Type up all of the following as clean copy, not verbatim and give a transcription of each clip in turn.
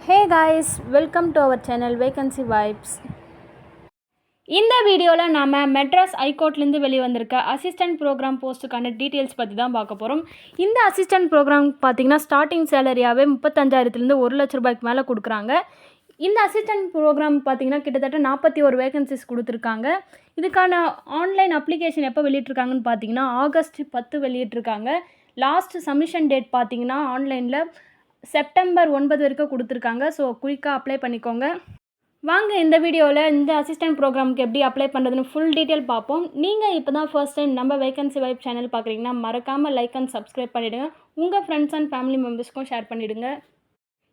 Hey guys, welcome to our channel Vacancy Vibes. இந்த வீடியோவில் நாம் மெட்ராஸ் ஹைகோர்ட்லேருந்து வெளிவந்திருக்க அசிஸ்டன்ட் ப்ரோக்ராம் போஸ்ட்டுக்கான டீட்டெயில்ஸ் பற்றி தான் பார்க்க போகிறோம். இந்த அசிஸ்டன்ட் ப்ரோக்ராம் பார்த்திங்கன்னா ஸ்டார்டிங் சேலரியாகவே 35,000 1 லட்ச ரூபாய்க்கு மேலே கொடுக்குறாங்க. இந்த அசிஸ்டன்ட் ப்ரோக்ராம் பார்த்திங்கன்னா கிட்டத்தட்ட 41 வேகன்சிஸ் கொடுத்துருக்காங்க. இதுக்கான ஆன்லைன் அப்ளிகேஷன் எப்போ வெளியிட்ருக்காங்கன்னு பார்த்தீங்கன்னா ஆகஸ்ட் 10 வெளியிட்ருக்காங்க. லாஸ்ட் சப்மிஷன் டேட் பார்த்திங்கன்னா ஆன்லைனில் செப்டம்பர் 9 வரைக்கும் கொடுத்துருக்காங்க. ஸோ குயிக்காக அப்ளை பண்ணிக்கோங்க. வாங்க இந்த வீடியோவில் இந்த அசிஸ்டன்ட் ப்ரோக்ராமுக்கு எப்படி அப்ளை பண்ணுறதுன்னு ஃபுல் டீட்டெயில் பார்ப்போம். நீங்கள் இப்போ தான் ஃபர்ஸ்ட் டைம் நம்ம வேகன்சி வைப் சேனல் பார்க்குறீங்கன்னா மறக்காமல் லைக் அண்ட் சப்ஸ்கிரைப் பண்ணிவிடுங்க. உங்கள் ஃப்ரெண்ட்ஸ் அண்ட் ஃபேமிலி மெம்பர்ஸ்க்கும் ஷேர் பண்ணிவிடுங்க.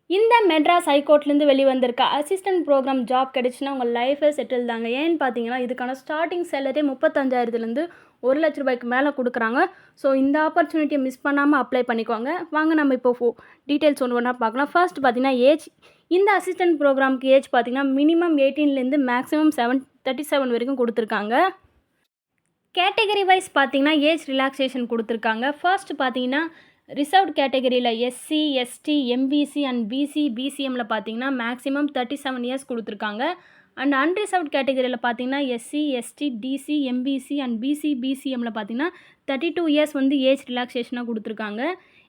இந்த மெட்ராஸ் ஹைகோர்ட்லேருந்து வெளிவந்திருக்க அசிஸ்டன்ட் ப்ரோக்ராம் ஜாப் கிடச்சுன்னா உங்கள் லைஃபே செட்டில் தாங்க. ஏன்னு பார்த்தீங்கன்னா இதுக்கான ஸ்டார்டிங் சேலரி 35,000 1 லட்ச ரூபாய்க்கு மேலே கொடுக்குறாங்க. ஸோ இந்த ஆப்பர்ச்சுனிட்டியை மிஸ் பண்ணாமல் அப்ளை பண்ணிக்கோங்க. வாங்க நம்ம இப்போ டீட்டெயில்ஸ் ஒன்று பார்க்கலாம். ஃபர்ஸ்ட் பார்த்தீங்கன்னா ஏஜ். இந்த அசிஸ்டன்ட் ப்ரோக்ராமுக்கு ஏஜ் பார்த்தீங்கன்னா மினிமம் 18லேருந்து மேக்ஸிமம் 37 வரைக்கும் கொடுத்துருக்காங்க. கேட்டகரி வைஸ் பார்த்தீங்கன்னா ஏஜ் ரிலாக்ஸேஷன் கொடுத்துருக்காங்க. ஃபர்ஸ்ட் பார்த்தீங்கன்னா ரிசர்வ்ட் கேட்டகரியில் SC, ST, MBC and BC, பிசிஎம்மில் பார்த்தீங்கன்னா மேக்ஸிமம் 37 இயர்ஸ் கொடுத்துருக்காங்க. அண்ட் அன்ரிசர்வ்ட் கேட்டகரியில் பார்த்தீங்கன்னா SC, ST, DC, MBC and BC, பிசிஎம்மில் பார்த்தீங்கன்னா 32 இயர்ஸ் ஏஜ் ரிலாக்ஸேஷனாக கொடுத்துருக்காங்க.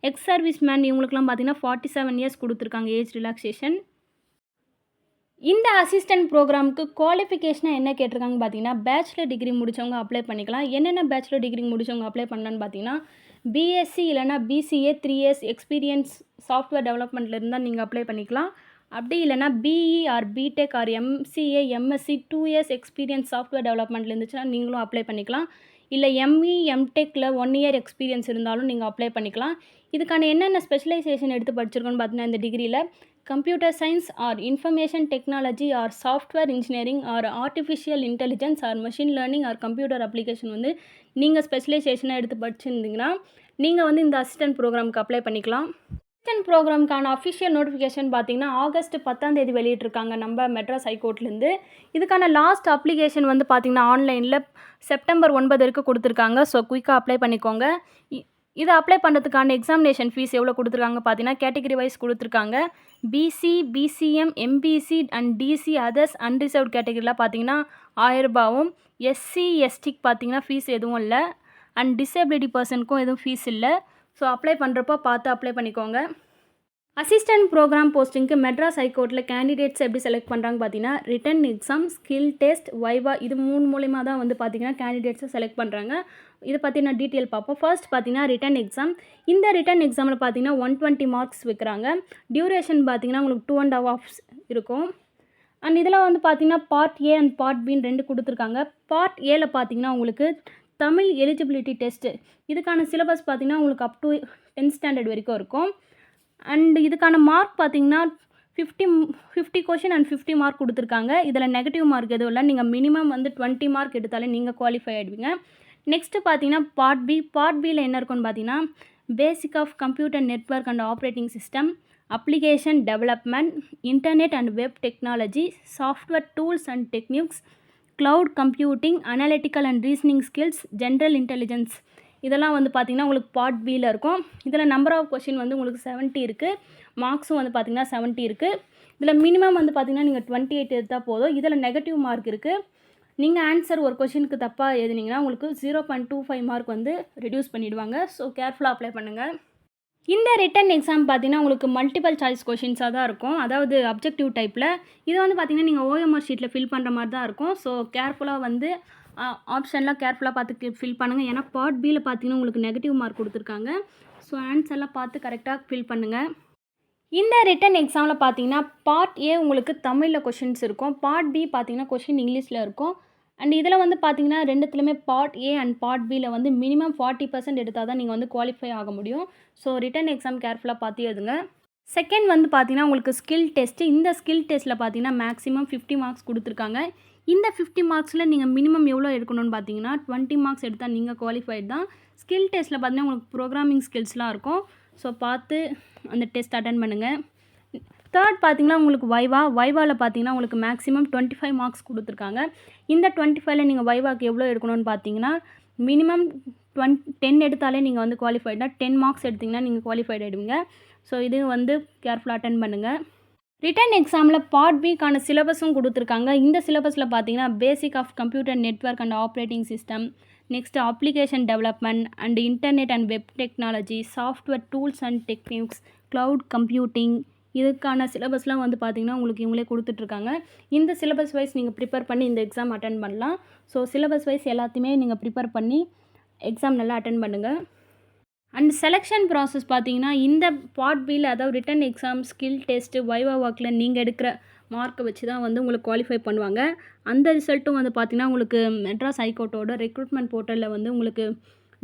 எக்ஸ் சர்வீஸ் மேன் இவங்களுக்குலாம் பார்த்தீங்கன்னா 47 இயர்ஸ் கொடுத்துருக்காங்க ஏஜ் ரிலாக்ஸேஷன். இந்த அசிஸ்டன்ட் ப்ரோக்ராமுக்கு குவாலிஃபிகேஷனாக என்ன கேட்டிருக்காங்க பார்த்தீங்கன்னா பேச்சுலர் டிகிரி முடித்தவங்க அப்ளை பண்ணிக்கலாம். என்னென்ன பேச்சுலர் டிகிரி முடித்தவங்க அப்ளை பண்ணலான்னு பார்த்தீங்கன்னா பிஎஸ்சி இல்லைனா பிசிஏ 3 இயர்ஸ் எக்ஸ்பீரியன்ஸ் சாஃப்ட்வேர் டெவலப்மெண்ட்டில் இருந்தால் நீங்கள் அப்ளை பண்ணிக்கலாம். அப்படி இல்லைனா BE or BTech or MCA MSc 2 years experience software டெவலப்மெண்ட்டில் இருந்துச்சுன்னா நீங்களும் அப்ளை பண்ணிக்கலாம். இல்லை எம்இ எம்டெக்கில் 1 இயர் எக்ஸ்பீரியன்ஸ் இருந்தாலும் நீங்கள் அப்ளை பண்ணிக்கலாம். இதுக்கான என்னென்ன ஸ்பெஷலைசேஷன் எடுத்து படிச்சிருக்கோன்னு பார்த்தீங்கன்னா இந்த டிகிரியில் computer science or information technology R software engineering or artificial intelligence R machine learning R computer application நீங்கள் ஸ்பெஷலைசேஷனாக எடுத்து படிச்சிருந்தீங்கன்னா நீங்கள் இந்த அசிஸ்டன்ட் ப்ரோக்ராமுக்கு அப்ளை பண்ணிக்கலாம். அசிஸ்டன்ட் ப்ரோக்ராமுக்கான அஃபிஷியல் நோட்டிஃபிகேஷன் பார்த்தீங்கன்னா ஆகஸ்ட் 10 வெளியிட்டிருக்காங்க நம்ம மெட்ராஸ் ஹைகோர்ட்லேருந்து. இதுக்கான லாஸ்ட் அப்ளிகேஷன் பார்த்தீங்கன்னா ஆன்லைனில் செப்டம்பர் 9 வரைக்கும் கொடுத்துருக்காங்க. ஸோ குயிக்காக அப்ளை பண்ணிக்கோங்க. இதை அப்ளை பண்ணுறதுக்கான எக்ஸாமினேஷன் ஃபீஸ் எவ்வளோ கொடுத்துருக்காங்க பார்த்தீங்கன்னா கேட்டகரி வைஸ் கொடுத்துருக்காங்க. BC, BCM, MBC and DC others unreserved கேட்டகரியில் பார்த்தீங்கன்னா 1000 ரூபாவும், எஸ்சி எஸ்டிக்கு பார்த்தீங்கன்னா ஃபீஸ் எதுவும் இல்லை, அண்ட் டிசேபிலிட்டி பர்சனுக்கும் எதுவும் ஃபீஸ் இல்லை. ஸோ அப்ளை பண்ணுறப்போ பார்த்து அப்ளை பண்ணிக்கோங்க. அசிஸ்டன்ட் ப்ரோக்ராம் போஸ்டிங்க்கு மெட்ராஸ் ஹைகோர்ட்டில் கேண்டிடேட்ஸ் எப்படி செலக்ட் பண்ணுறாங்க பார்த்தீங்கன்னா ரிட்டன் எக்ஸாம், ஸ்கில் டெஸ்ட், வைவா இது 3 மூலிமா தான் பார்த்தீங்கன்னா கேண்டிடேட்ஸை செலக்ட் பண்ணுறாங்க. இதை பற்றின டீட்டெயில் பார்ப்போம். ஃபர்ஸ்ட் பார்த்தீங்கன்னா ரிட்டன் எக்ஸாம். இந்த ரிட்டன் எக்ஸாமில் பார்த்தீங்கன்னா 120 மார்க்ஸ் வைக்கிறாங்க. டியூரேஷன் பார்த்தீங்கன்னா உங்களுக்கு 2.5 hours இருக்கும். அண்ட் இதில் பார்த்தீங்கன்னா பார்ட் ஏ அண்ட் பார்ட் பின்னு 2 கொடுத்துருக்காங்க. பார்ட் ஏல பார்த்தீங்கன்னா உங்களுக்கு தமிழ் எலிஜிபிலிட்டி டெஸ்ட்டு. இதுக்கான சிலபஸ் பார்த்தீங்கன்னா உங்களுக்கு அப் டு 10th ஸ்டாண்டர்ட் வரைக்கும் இருக்கும். அண்ட் இதுக்கான மார்க் பார்த்தீங்கன்னா 50 கொஷின் அண்ட் 50 மார்க் கொடுத்துருக்காங்க. இதில் நெகட்டிவ் மார்க் எதுவும் இல்லை. நீங்கள் மினிமம் 20 மார்க் எடுத்தாலே நீங்கள் குவாலிஃபை ஆகிடுவீங்க. நெக்ஸ்ட்டு பார்த்தீங்கன்னா பார்ட் பி. பார்ட் பியில் என்ன இருக்குன்னு பார்த்தீங்கன்னா basic of computer network and operating system, application development, internet and web technology, software tools and techniques, cloud computing, analytical and reasoning skills, general intelligence இதெல்லாம் பார்த்தீங்கன்னா உங்களுக்கு பார்ட் பியில் இருக்கும். இதில் நம்பர் ஆஃப் கொஷின் உங்களுக்கு 70 இருக்குது. மார்க்ஸும் பார்த்தீங்கன்னா 70 இருக்குது. இதில் மினிமம் பார்த்தீங்கன்னா நீங்கள் 28 எடுத்தால் போதும். இதில் நெகட்டிவ் மார்க் இருக்குது. நீங்கள் ஆன்சர் ஒரு கொஷினுக்கு தப்பாக எழுதினீங்கன்னா உங்களுக்கு 0.25 மார்க் ரெடியூஸ் பண்ணிவிடுவாங்க. ஸோ கேர்ஃபுல்லாக அப்ளை பண்ணுங்கள். இந்த ரிட்டன் எக்ஸாம் பார்த்தீங்கன்னா உங்களுக்கு மல்டிபிள் சாய்ஸ் கொஷின்ஸாக தான் இருக்கும். அதாவது அப்ஜெக்டிவ் டைப்பில். இது பார்த்தீங்கன்னா நீங்கள் ஓஎம்ஆர் ஷீட்டில் ஃபில் பண்ணுற மாதிரி தான் இருக்கும். ஸோ கேர்ஃபுல்லாக ஆப்ஷன்லாம் கேர்ஃபுல்லாக பார்த்து ஃபில் பண்ணுங்கள். ஏன்னா பார்ட் பியில் பார்த்தீங்கன்னா உங்களுக்கு நெகட்டிவ் மார்க் கொடுத்துருக்காங்க. ஸோ ஆன்சர்லாம் பார்த்து கரெக்டாக ஃபில் பண்ணுங்கள். இந்த ரிட்டன் எக்ஸாமில் பார்த்தீங்கன்னா பார்ட் ஏ உங்களுக்கு தமிழில் கொஷின்ஸ் இருக்கும். பார்ட் பி பார்த்தீங்கன்னா கொஷின் இங்கிலீஷில் இருக்கும். அண்ட் இதில் பார்த்தீங்கன்னா ரெண்டுத்துலையுமே பார்ட் ஏ அண்ட் பார்ட் பியில் மினிமம் 40% எடுத்தால் தான் நீங்கள் குவாலிஃபை ஆக முடியும். ஸோ ரிட்டன் எக்ஸாம் கேர்ஃபுல்லாக பார்த்து எழுதுங்க. செகண்ட் பார்த்தீங்கன்னா உங்களுக்கு ஸ்கில் டெஸ்ட்டு. இந்த ஸ்கில் டெஸ்ட்டில் பார்த்தீங்கன்னா மேக்ஸிமம் 50 மார்க்ஸ் கொடுத்துருக்காங்க. இந்த 50 மார்க்ஸில் நீங்கள் மினிமம் எவ்வளோ எடுக்கணும்னு பார்த்தீங்கன்னா 20 மார்க்ஸ் எடுத்தால் நீங்கள் குவாலிஃபைட் தான். ஸ்கில் டெஸ்ட்டில் பார்த்தீங்கன்னா உங்களுக்கு ப்ரோக்ராமிங் ஸ்கில்ஸ்லாம் இருக்கும். ஸோ பார்த்து அந்த டெஸ்ட் அட்டன் பண்ணுங்கள். தேர்ட் பார்த்தீங்கன்னா உங்களுக்கு வைவாவில் பார்த்தீங்கன்னா உங்களுக்கு மேக்ஸிமம் 25 மார்க்ஸ் கொடுத்துருக்காங்க. இந்த 25ல் நீங்கள் வைவாக்கு எவ்வளோ எடுக்கணும்னு பார்த்தீங்கன்னா மினிமம் 10 எடுத்தாலே நீங்கள் குவாலிஃபைடாக 10 மார்க்ஸ் எடுத்திங்கன்னா நீங்கள் குவாலிஃபைட் ஆகிடுவீங்க. ஸோ இது கேர்ஃபுல்லாக அட்டன் பண்ணுங்கள். ரிட்டன் எக்ஸாமில் பார்ட் பிக்கான சிலபஸும் கொடுத்துருக்காங்க. இந்த சிலபஸில் பார்த்தீங்கன்னா basic of computer network and operating system, next application development and internet and web technology, software tools and techniques, cloud computing, இதுக்கான சிலபஸ்லாம் வந்து பார்த்திங்கன்னா உங்களுக்கு இவங்களே கொடுத்துட்ருக்காங்க. இந்த சிலபஸ் வைஸ் நீங்கள் ப்ரிப்பேர் பண்ணி இந்த எக்ஸாம் அட்டன் பண்ணலாம். ஸோ சிலபஸ் வைஸ் எல்லாத்தையுமே நீங்கள் ப்ரிப்பேர் பண்ணி எக்ஸாம் நல்லா அட்டன் பண்ணுங்கள். அண்ட் செலெக்ஷன் ப்ராசஸ் பார்த்தீங்கன்னா இந்த பார்ட் பியில், அதாவது ரிட்டன் எக்ஸாம், ஸ்கில் டெஸ்ட்டு, வைவா ஒர்க்கில் நீங்கள் எடுக்கிற மார்க்கை வச்சு தான் வந்து உங்களுக்கு குவாலிஃபை பண்ணுவாங்க. அந்த ரிசல்ட்டும் வந்து பார்த்திங்கன்னா உங்களுக்கு மெட்ராஸ் ஹைகோர்ட்டோட ரெக்ரூட்மெண்ட் போர்ட்டலில் வந்து உங்களுக்கு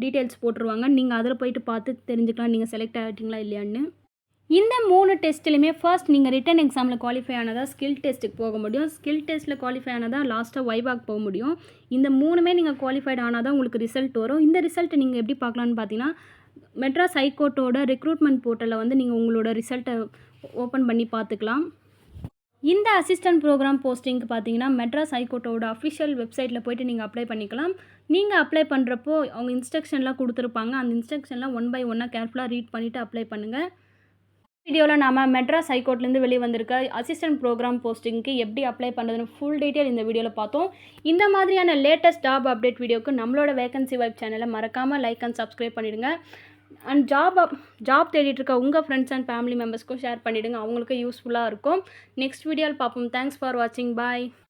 டீட்டெயில்ஸ் போட்டுருவாங்க. நீங்கள் அதில் போய்ட்டு பார்த்து தெரிஞ்சுக்கலாம் நீங்கள் செலக்ட் ஆகிட்டீங்களா இல்லையான்னு. இந்த 3 டெஸ்ட்லையுமே ஃபர்ஸ்ட் நீங்கள் ரிட்டன் எக்ஸாமில் குவாலிஃபை ஆனதாக ஸ்கில் டெஸ்ட்டுக்கு போக முடியும். ஸ்கில் டெஸ்ட்டில் குவாலிஃபை ஆனதாக லாஸ்ட்டாக வைவாக்கு போக முடியும். இந்த 3மே நீங்கள் குவாலிஃபைட் ஆனால் தான் உங்களுக்கு ரிசல்ட் வரும். இந்த ரிசல்ட்டை நீங்கள் எப்படி பார்க்கலான்னு பார்த்தீங்கன்னா, மெட்ராஸ் ஹைகோர்ட்டோட ரெக்ரூட்மெண்ட் போர்ட்டலில் வந்து நீங்கள் உங்களோட ரிசல்ட்டை ஓப்பன் பண்ணி பார்த்துக்கலாம். இந்த அசிஸ்டன்ட் ப்ரோக்ராம் போஸ்டிங்க்கு பார்த்தீங்கன்னா மெட்ராஸ் ஹைகோர்ட்டோட அஃபிஷியல் வெப்சைட்டில் போய்ட்டு நீங்கள் அப்ளை பண்ணிக்கலாம். நீங்கள் அப்ளை பண்ணுறப்போ அவங்க இன்ஸ்ட்ரக்ஷன்லாம் கொடுத்துருப்பாங்க. அந்த இன்ஸ்ட்ரக்ஷன்லாம் 1 by 1 கேர்ஃபுல்லாக ரீட் பண்ணிவிட்டு அப்ளை பண்ணுங்கள். வீடியோவில் நாம் மெட்ராஸ் ஹைகோர்ட்லேருந்து வெளியே வந்திருக்க அசிஸ்டன்ட் ப்ரோக்ராம் போஸ்டிங்க்கு எப்படி அப்ளை பண்ணுறதுன்னு ஃபுல் டீட்டெயில் இந்த வீடியோவில் பார்த்தோம். இந்த மாதிரியான லேட்டஸ்ட் ஜாப் அப்டேட் வீடியோக்கு நம்மளோட வேகன்சி வைப் சேனலை மறக்காமல் லைக் அண்ட் சப்ஸ்கிரைப் பண்ணிவிடுங்க. அண்ட் ஜாப் தேடிட்டு இருக்க உங்கள் ஃப்ரெண்ட்ஸ் அண்ட் ஃபேமிலி மெம்பர்ஸ்க்கும் ஷேர் பண்ணிவிடுங்க. அவங்களுக்கு யூஸ்ஃபுல்லாக இருக்கும். நெக்ஸ்ட் வீடியோவில் பார்ப்போம். தேங்க்ஸ் ஃபார் வாட்சிங். பாய்.